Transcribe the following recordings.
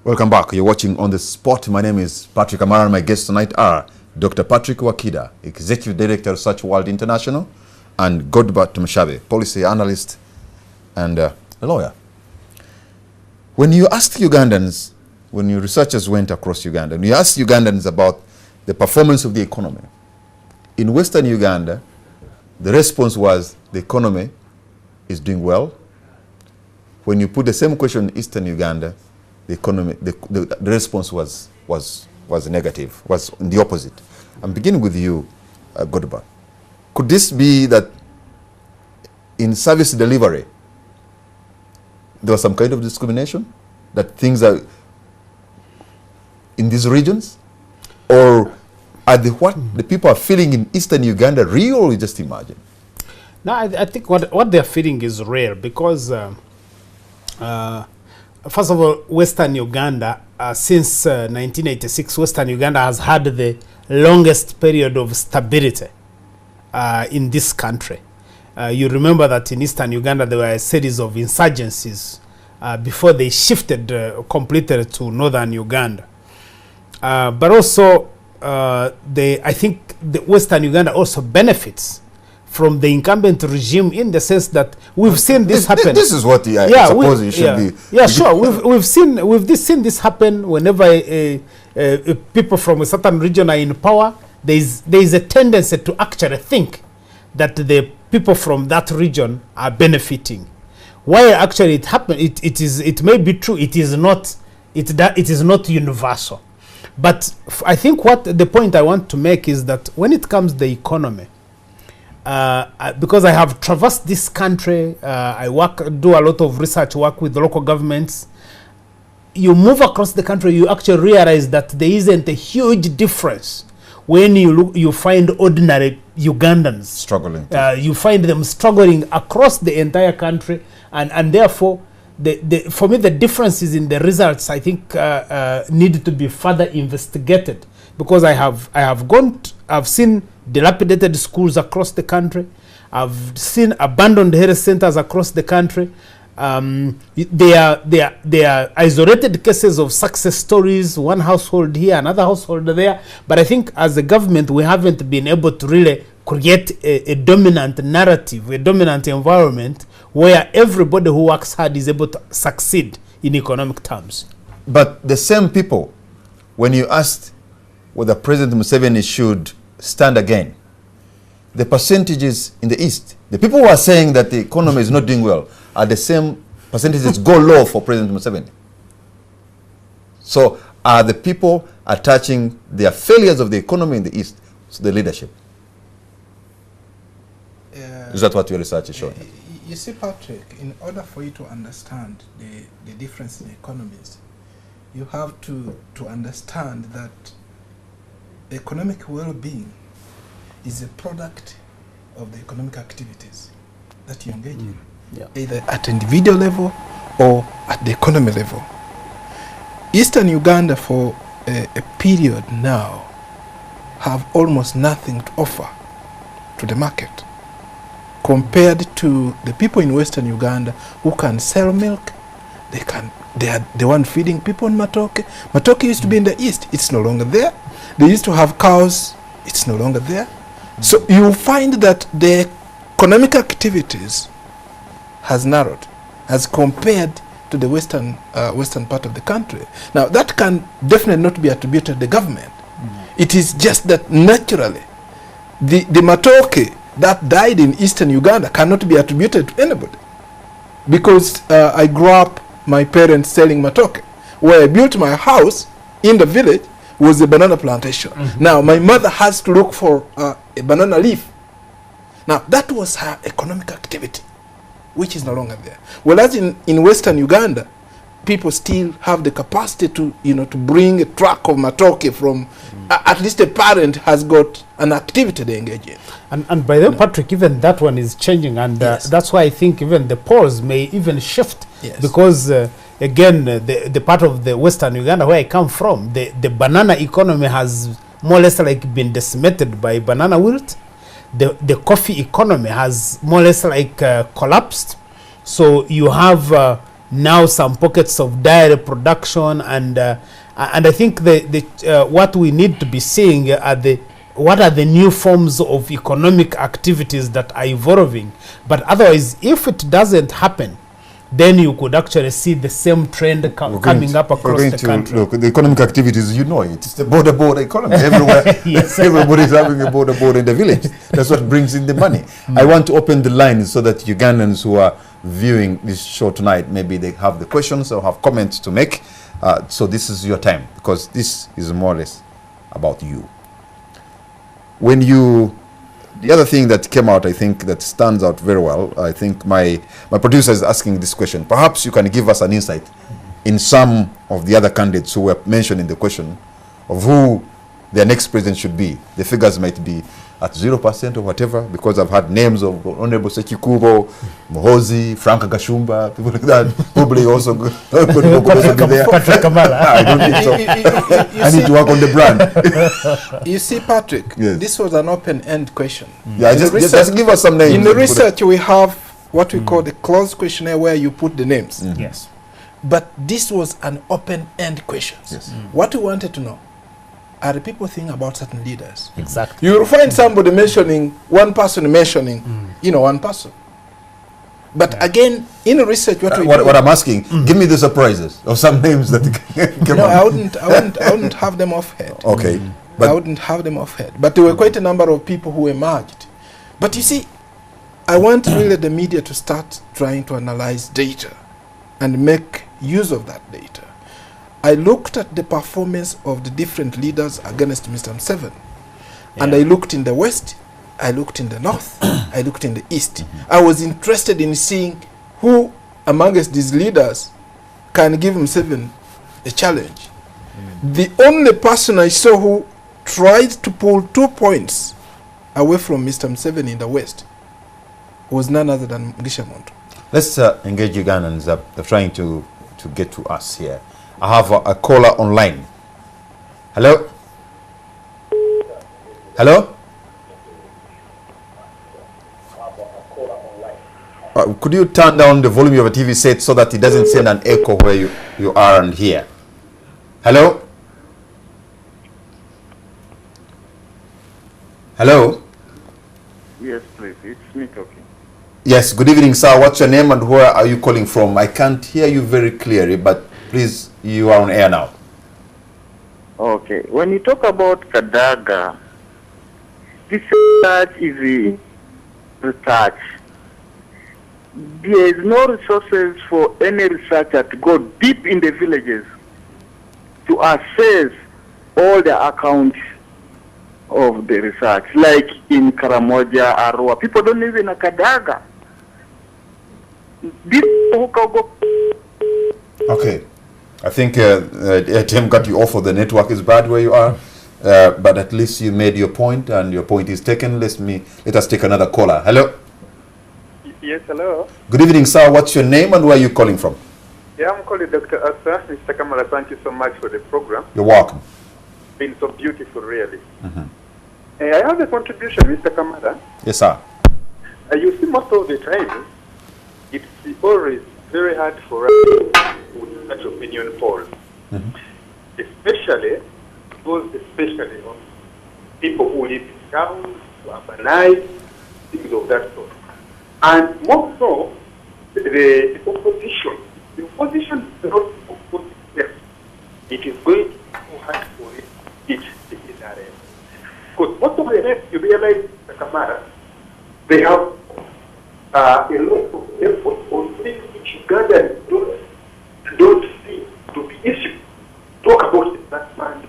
Welcome back. You're watching On The Spot. My name is Patrick Amara and my guests tonight are Dr. Patrick Wakida, Executive Director of Search World International, and Godbert Mushabe, Policy Analyst and a lawyer. When you asked Ugandans, when your researchers went across Uganda, and you asked Ugandans about the performance of the economy, in Western Uganda, the response was the economy is doing well. When you put the same question in Eastern Uganda, the economy, the response was negative, was the opposite. I'm beginning with you, Godbert. Could this be that in service delivery, there was some kind of discrimination? That things are in these regions? Or are what the people are feeling in Eastern Uganda real, or just imagine? No, I think what they're feeling is real because first of all, Western Uganda, since 1986, Western Uganda has had the longest period of stability in this country. You remember that in Eastern Uganda, there were a series of insurgencies before they shifted completely to Northern Uganda. But also, I think the Western Uganda also benefits from the incumbent regime in the sense that we've seen this happen. This is what I suppose it should be. Yeah, sure. We've seen this happen whenever people from a certain region are in power. There is a tendency to actually think that the people from that region are benefiting. Why actually it happened? It may be true. It is not universal. But I think what the point I want to make is that when it comes to the economy, because I have traversed this country, I do a lot of research work with the local governments. You move across the country, you actually realize that there isn't a huge difference when you find ordinary Ugandans struggling. You find them struggling across the entire country, and therefore, for me, the differences in the results, I think, need to be further investigated, because I've seen dilapidated schools across the country. I've seen abandoned health centers across the country. They are isolated cases of success stories, one household here, another household there. But I think as a government, we haven't been able to really create a dominant narrative, a dominant environment where everybody who works hard is able to succeed in economic terms. But the same people, when you asked whether President Museveni should stand again, the percentages in the East, the people who are saying that the economy is not doing well, are the same percentages go low for President Museveni. So are the people attaching their failures of the economy in the East to the leadership? Is that what your research is showing? You see, Patrick, in order for you to understand the difference in economies, you have to understand that economic well-being is a product of the economic activities that you engage in, either at individual level or at the economy level. Eastern Uganda for a period now have almost nothing to offer to the market compared to the people in Western Uganda who can sell milk. They are the one feeding people in Matoke. Matoke used to be in the East. It's no longer there. They used to have cows. It's no longer there. So you find that the economic activities has narrowed as compared to the western part of the country. Now that can definitely not be attributed to the government. It is just that naturally the Matoke that died in Eastern Uganda cannot be attributed to anybody, because I grew up, my parents selling Matoke. Where I built my house in the village was a banana plantation. Now my mother has to look for a banana leaf. Now that was her economic activity, which is no longer there. Whereas in Western Uganda, people still have the capacity to bring a truck of Matoke from, at least a parent has got an activity they engage in. And by the way, Patrick, even that one is changing, and that's why I think even the polls may even shift, because again, the part of the Western Uganda where I come from, the banana economy has more or less like been decimated by banana wilt. The coffee economy has more or less like collapsed. So you have now some pockets of dairy production, and I think what we need to be seeing are what are the new forms of economic activities that are evolving. But otherwise, if it doesn't happen, then you could actually see the same trend coming up across the country. Look, the economic activities, you know it. It's the border economy. Everywhere, Yes. everybody's having a border in the village. That's what brings in the money. I want to open the lines so that Ugandans who are viewing this show tonight, maybe they have the questions or have comments to make. So this is your time, because this is more or less about you. The other thing that came out, I think, that stands out very well, I think my producer is asking this question. Perhaps you can give us an insight in some of the other candidates who were mentioned in the question of who their next president should be. The figures might be at 0% or whatever, because I've had names of Honorable Sekikubo, Mohozi, Frank Gashumba, people like that. Probably also could also be there. Patrick Kamala. I don't think so. I need to work on the brand. You see, Patrick, Yes. this was an open-end question. Yeah, just give us some names. In the research, we have what we call the closed questionnaire, where you put the names. Yes. But this was an open-end question. Yes. What we wanted to know, are the people thinking about certain leaders? Exactly. You will find somebody mentioning one person mentioning, one person. But again, in the research, what we do, What I'm asking, give me the surprises of some names that came no, out. I wouldn't have them off head. Okay. I But wouldn't have them off head. But there were quite a number of people who emerged. But you see, I want really the media to start trying to analyze data and make use of that data. I looked at the performance of the different leaders against Mr. Museveni. And I looked in the West, I looked in the North, I looked in the East. I was interested in seeing who amongst these leaders can give Museveni a challenge. The only person I saw who tried to pull 2 points away from Mr. Museveni in the West was none other than Mugisha Muntu. let's engage Ugandans that are trying to get to us here. I have a caller online. Hello? Hello? Could you turn down the volume of a TV set so that it doesn't send an echo where you are and here? Hello? Hello? Yes, please. It's me talking. Yes, good evening, sir. What's your name and where are you calling from? I can't hear you very clearly, but please, you are on air now. Okay. When you talk about Kadaga, this research is a research. There is no resources for any researcher to go deep in the villages to assess all the accounts of the research. Like in Karamoja, Arua, people don't live in a Kadaga. Okay. I think ATM got you off, or the network is bad where you are. But at least you made your point and your point is taken. Let us take another caller. Hello? Yes, hello. Good evening, sir. What's your name and where are you calling from? Yeah, I'm calling Dr. Asa. Mr. Kamala, thank you so much for the program. You're welcome. Been so beautiful, really. I have a contribution, Mr. Kamala. Yes, sir. You see, most of the time, it's always very hard for us with such opinion polls. Especially on people who live in towns, who urbanize, things of that sort. And more so, the opposition. The opposition is not opposing them. It is going to be too hard for it in that area. Because most of the rest, you realize, Kamara, they have a lot of effort on things which Uganda don't see to be issues. Talk about the black man,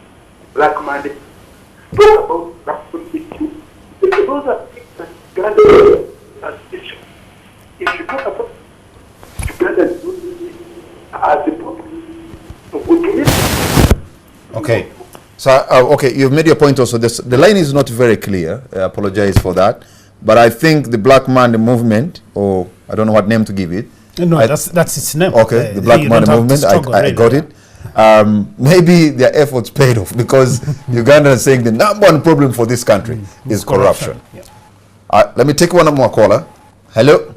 talk about racial issues. Those are things that Uganda has issues. If you talk about Uganda as a problem, so we can. Okay. So, okay, you've made your point also. The line is not very clear. I apologize for that. But I think the Black Man movement, or I don't know what name to give it. No, that's its name. Okay, the Black Man movement, I got it. Maybe their efforts paid off, because Uganda is saying the number one problem for this country is corruption. Yeah. Let me take one more caller. Hello?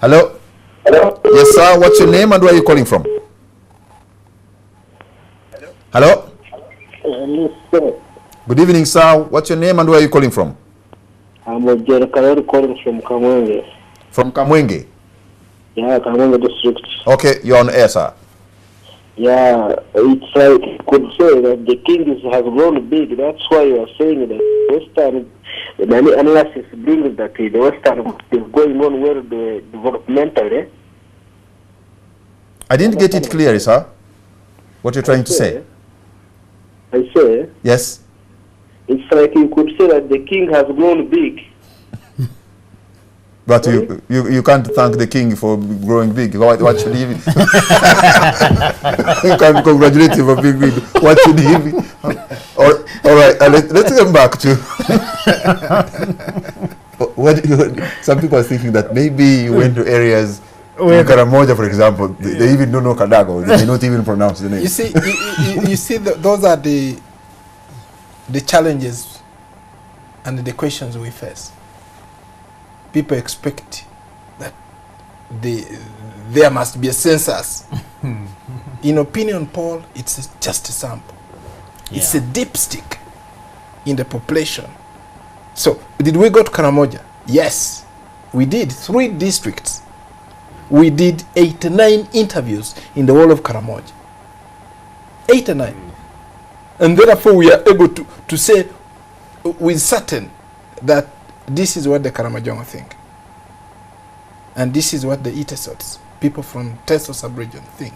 Hello? Hello? Yes, sir. What's your name and where are you calling from? Hello? Good evening, sir. What's your name and where are you calling from? I'm a Jerry calling from Kamwenge. From Kamwenge. Yeah, Kamwenge district. Okay, you're on air, sir. Yeah, it's like you could say that the king has grown big. That's why you are saying that Western, many analysis brings that the Western is going on well developmentally. I didn't get it clearly, sir. What you're trying to say? I say, Yes. it's like you could say that the king has grown big. But you can't thank the king for growing big. What should he be? You can't congratulate him for being big. What should he be? All right, let's come back to some people are thinking that maybe you went to areas in Karamoja, for example. They even don't know Kadago. They cannot even pronounce the name. You see, you see, those are the challenges and the questions we face. People expect that there must be a census. In opinion poll, it's just a sample. It's a dipstick in the population. So, did we go to Karamoja? Yes, we did. 3 districts. We did 89 interviews in the whole of Karamoja. 89. And therefore we are able to say with certain that this is what the Karamojong think. And this is what the Itesots, people from Teso sub-region, think.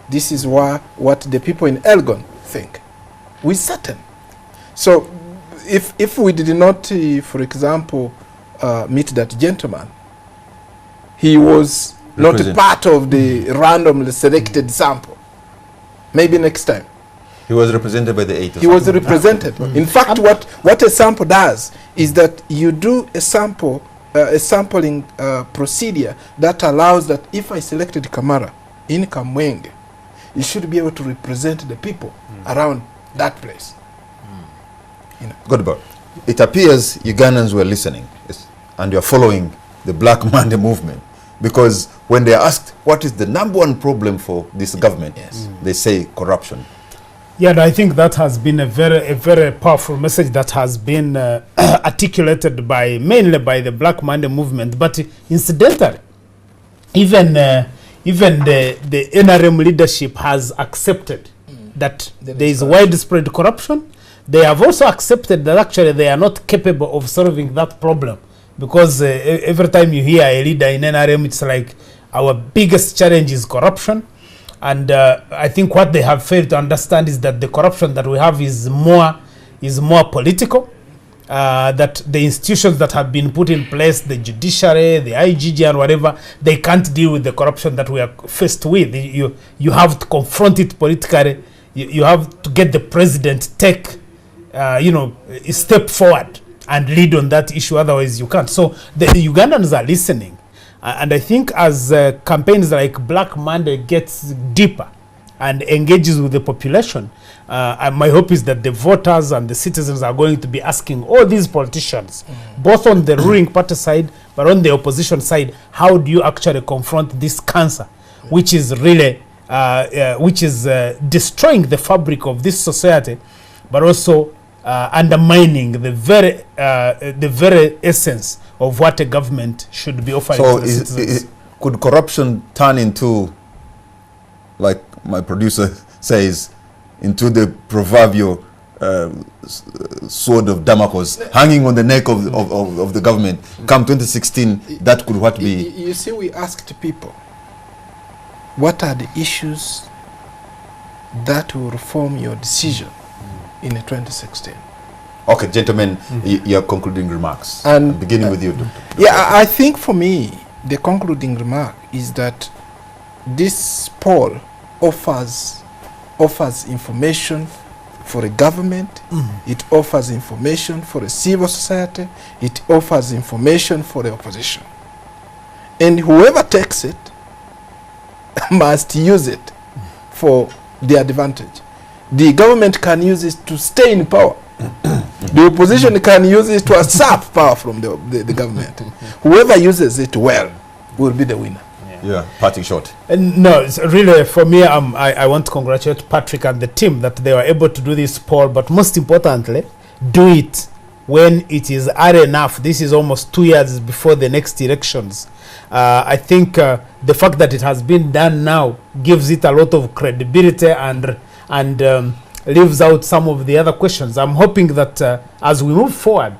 This is what the people in Elgon think. With certain. So if we did not, for example, meet that gentleman, he was not a part of the randomly selected sample. Maybe next time. He was represented by the 8. He was represented. In fact, what a sample does is that you do a sample, a sampling procedure that allows that if I selected Kamara in Kamwenge, you should be able to represent the people around that place. You know. Good, but it appears Ugandans were listening and you're following the Black Monday movement, because when they are asked what is the #1 problem for this government, they say corruption. Yeah, and I think that has been a very powerful message that has been articulated mainly by the Black Monday movement. But incidentally, even the NRM leadership has accepted that there is widespread corruption. They have also accepted that actually they are not capable of solving that problem, because every time you hear a leader in NRM, it's like our biggest challenge is corruption. And I think what they have failed to understand is that the corruption that we have is more political. That the institutions that have been put in place, the judiciary, the IGG and whatever, they can't deal with the corruption that we are faced with. You have to confront it politically. You have to get the president take a step forward and lead on that issue. Otherwise you can't. So the Ugandans are listening. And I think as campaigns like Black Monday gets deeper and engages with the population, my hope is that the voters and the citizens are going to be asking all these politicians, both on the ruling party side, but on the opposition side, how do you actually confront this cancer, which is really, destroying the fabric of this society, but also undermining the very essence of what a government should be offering to the citizens. Could corruption turn into, like my producer says, into the proverbial sword of Damocles hanging on the neck of the government? Come 2016, that could what be? You see, we asked people, what are the issues that will form your decision in 2016? Okay, gentlemen, your concluding remarks. And beginning with you, Dr. Yeah, I think for me, the concluding remark is that this poll offers information for a government, it offers information for a civil society, it offers information for the opposition. And whoever takes it must use it for their advantage. The government can use it to stay in power. The opposition can use it to usurp power from the government. Whoever uses it well will be the winner. Yeah, parting shot. No, it's really, for me, I want to congratulate Patrick and the team that they were able to do this poll, but most importantly, do it when it is hard enough. This is almost 2 years before the next elections. I think the fact that it has been done now gives it a lot of credibility and leaves out some of the other questions. I'm hoping that as we move forward,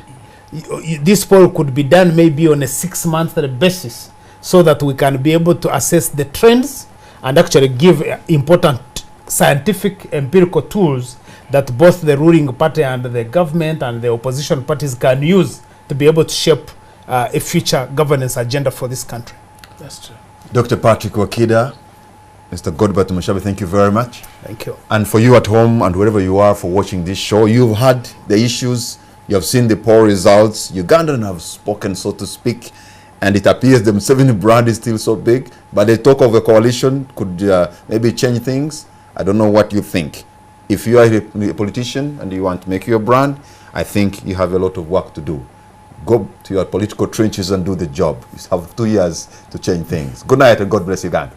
this poll could be done maybe on a 6-month basis, so that we can be able to assess the trends and actually give important scientific empirical tools that both the ruling party and the government and the opposition parties can use to be able to shape a future governance agenda for this country. That's true. Dr. Patrick Wakida, Mr. Godbert Tumushabe, thank you very much. Thank you. And for you at home and wherever you are for watching this show, you've had the issues, you have seen the poll results. Ugandans have spoken, so to speak, and it appears the Museveni brand is still so big, but the talk of a coalition could maybe change things. I don't know what you think. If you are a politician and you want to make your brand, I think you have a lot of work to do. Go to your political trenches and do the job. You have 2 years to change things. Good night and God bless Uganda.